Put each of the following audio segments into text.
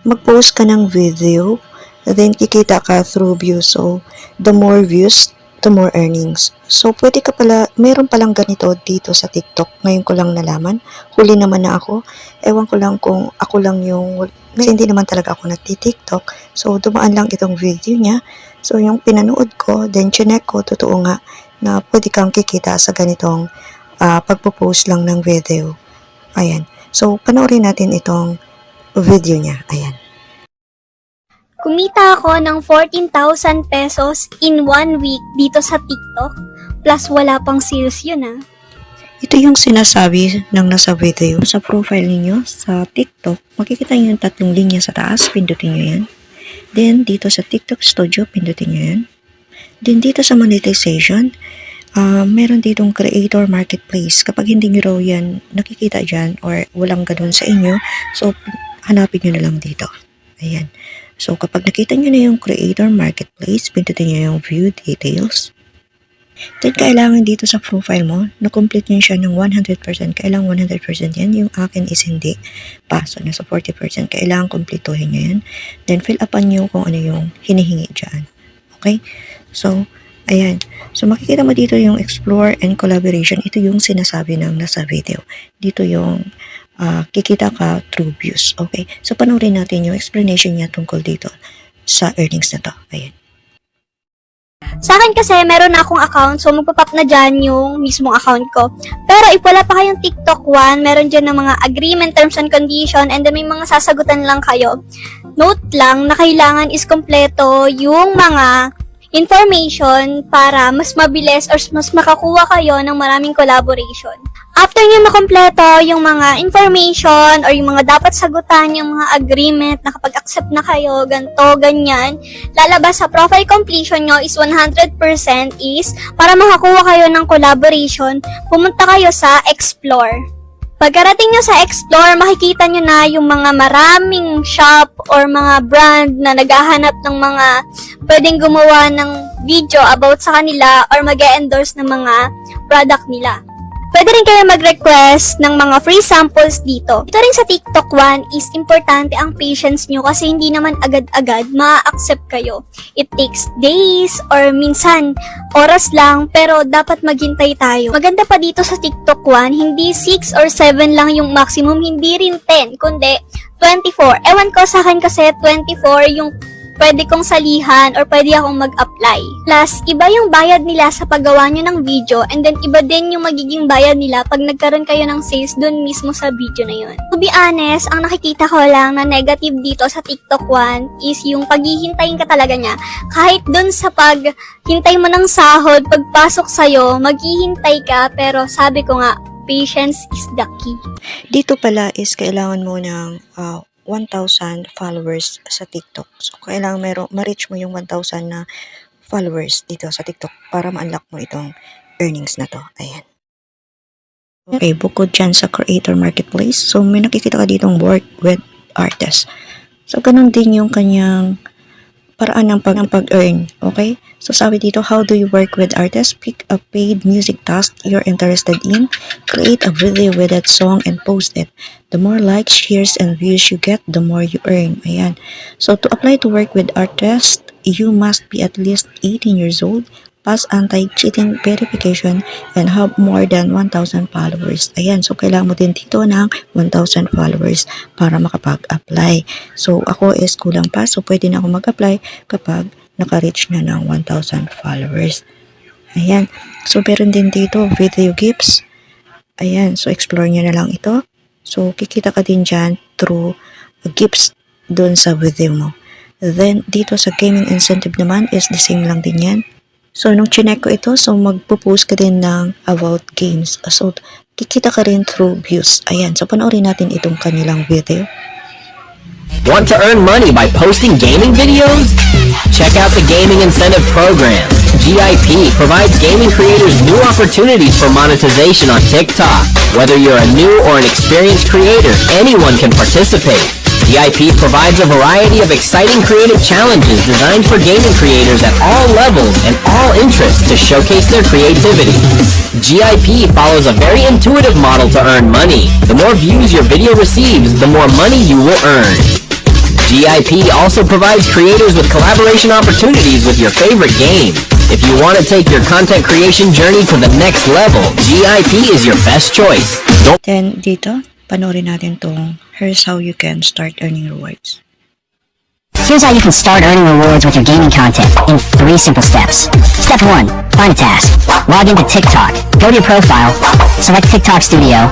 mag-post ka ng video, then kikita ka through views. So, the more views, the more earnings. So, pwede ka pala, meron palang ganito dito sa TikTok. Ngayon ko lang nalaman. Huli naman na ako. Ewan ko lang kung ako lang yung, kasi hindi naman talaga ako nagti-TikTok. So, dumaan lang itong video niya. So, yung pinanood ko, then chinek ko, totoo nga, na pwede kang kikita sa ganitong pagpo-post lang ng video. Ayan. So, panoorin natin itong video niya. Ayan. Kumita ako ng 14,000 pesos in 1 week dito sa TikTok. Plus wala pang sales yun ah. Ito yung sinasabi ng nasa video. Sa profile ninyo sa TikTok, makikita nyo yung 3 linya sa taas. Pindutin nyo yan. Then, dito sa TikTok Studio, pindutin nyo yan. Then, dito sa monetization, meron ditong creator marketplace. Kapag hindi nyo raw yan nakikita dyan or walang ganun sa inyo, so, hanapin nyo na lang dito. Ayan. So, kapag nakita nyo na yung creator marketplace, pindutin nyo yung view details. Then, kailangan dito sa profile mo, na-complete nyo siya ng 100%. Kailangan 100% yan. Yung akin is hindi pa. So, nasa 40%. Kailangan kumpletuhin nyo yan. Then, fill upan nyo kung ano yung hinihingi dyan. Okay? So, ayan. So, makikita mo dito yung explore and collaboration. Ito yung sinasabi ng nasa video. Dito yung kikita ka through views. Okay? So, panoorin natin yung explanation niya tungkol dito sa earnings na to. Ayan. Sa akin kasi meron na akong account, so magpapap na dyan yung mismong account ko. Pero if wala pa kayong TikTok One, meron dyan ng mga agreement, terms and condition, and then may mga sasagutan lang kayo. Note lang na kailangan is kompleto yung mga information para mas mabilis or mas makakuha kayo ng maraming collaboration. After nyo makompleto yung mga information or yung mga dapat sagutan, yung mga agreement na kapag accept na kayo, ganto, ganyan, lalabas sa profile completion nyo is 100% is para makakuha kayo ng collaboration, pumunta kayo sa Explore. Pagkarating nyo sa Explore, makikita nyo na yung mga maraming shop or mga brand na naghahanap ng mga pwedeng gumawa ng video about sa kanila or mag-endorse ng mga product nila. Pwede rin kayo mag-request ng mga free samples dito. Ito rin sa TikTok One is importante ang patience nyo kasi hindi naman agad-agad ma-accept kayo. It takes days or minsan oras lang pero dapat maghintay tayo. Maganda pa dito sa TikTok One, hindi 6 or 7 lang yung maximum, hindi rin 10, kundi 24. Ewan ko sa akin kasi 24 yung pwede kong salihan or pwede akong mag-apply. Plus, iba yung bayad nila sa paggawa nyo ng video and then iba din yung magiging bayad nila pag nagkaroon kayo ng sales dun mismo sa video na yun. To be honest, ang nakikita ko lang na negative dito sa TikTok One is yung paghihintayin ka talaga niya. Kahit dun sa paghintay mo ng sahod, pagpasok sa'yo, maghihintay ka pero sabi ko nga, patience is the key. Dito pala is kailangan mo ng 1,000 followers sa TikTok. So, kailangan ma-reach mo yung 1,000 na followers dito sa TikTok para ma-unlock mo itong earnings na to. Ayan. Okay, bukod dyan sa creator marketplace, so may nakikita ka ditong work with artists. So, ganun din yung kanyang paraan ng pag-earn. Okay? So, sabi dito, how do you work with artists? Pick a paid music task you're interested in. Create a video with that song and post it. The more likes, shares, and views you get, the more you earn. Ayan. So, to apply to work with artists, you must be at least 18 years old, pass anti-cheating verification, and have more than 1,000 followers. Ayan. So, kailangan mo din dito ng 1,000 followers para makapag-apply. So, ako is kulang pa. So, pwede na ako mag-apply kapag naka-reach na ng 1,000 followers. Ayan. So, meron din dito video gifts. Ayan. So, explore nyo na lang ito. So, kikita ka din dyan through gifts dun sa video mo. Then, dito sa gaming incentive naman is the same lang din yan. So, nung chinek ko ito, so magpo-post ka din ng about games. So, kikita ka rin through views. Ayan. So, panoorin natin itong kanilang video. Want to earn money by posting gaming videos? Check out the Gaming Incentive Program. GIP provides gaming creators new opportunities for monetization on TikTok. Whether you're a new or an experienced creator, anyone can participate. GIP provides a variety of exciting creative challenges designed for gaming creators at all levels and all interests to showcase their creativity. GIP follows a very intuitive model to earn money. The more views your video receives, the more money you will earn. GIP also provides creators with collaboration opportunities with your favorite game. If you want to take your content creation journey to the next level, GIP is your best choice. Don't Then dito, panoorin natin tong Here's How You Can Start Earning Rewards. Here's how you can start earning rewards with your gaming content in 3 simple steps. Step 1. Find a task. Log into TikTok. Go to your profile. Select TikTok Studio.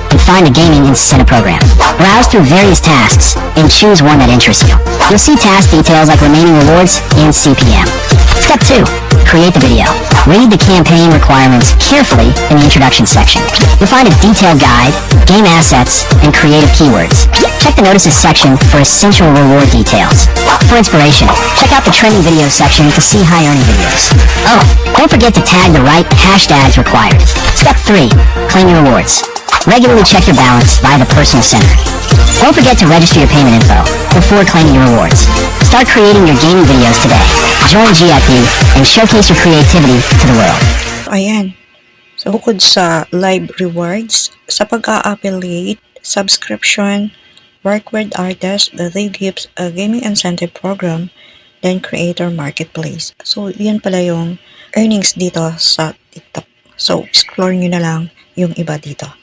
And find a gaming incentive program. Browse through various tasks and choose one that interests you. You'll see task details like remaining rewards and CPM. Step 2. Create the video. Read the campaign requirements carefully in the introduction section. You'll find a detailed guide, game assets, and creative keywords. Check the notices section for essential reward details. For inspiration, check out the trending videos section to see high earning videos. Oh, don't forget to tag the right hashtags required. Step 3. Claim your rewards. Regularly check your balance via the Personal Center. Don't forget to register your payment info before claiming your rewards. Start creating your gaming videos today. Join GIP and showcase your creativity to the world. Ayan. So, bukod sa live rewards, sa pag-a-affiliate, subscription, work with artists, they give a gaming incentive program, then creator marketplace. So, yan pala yung earnings dito sa TikTok. So, explore nyo na lang yung iba dito.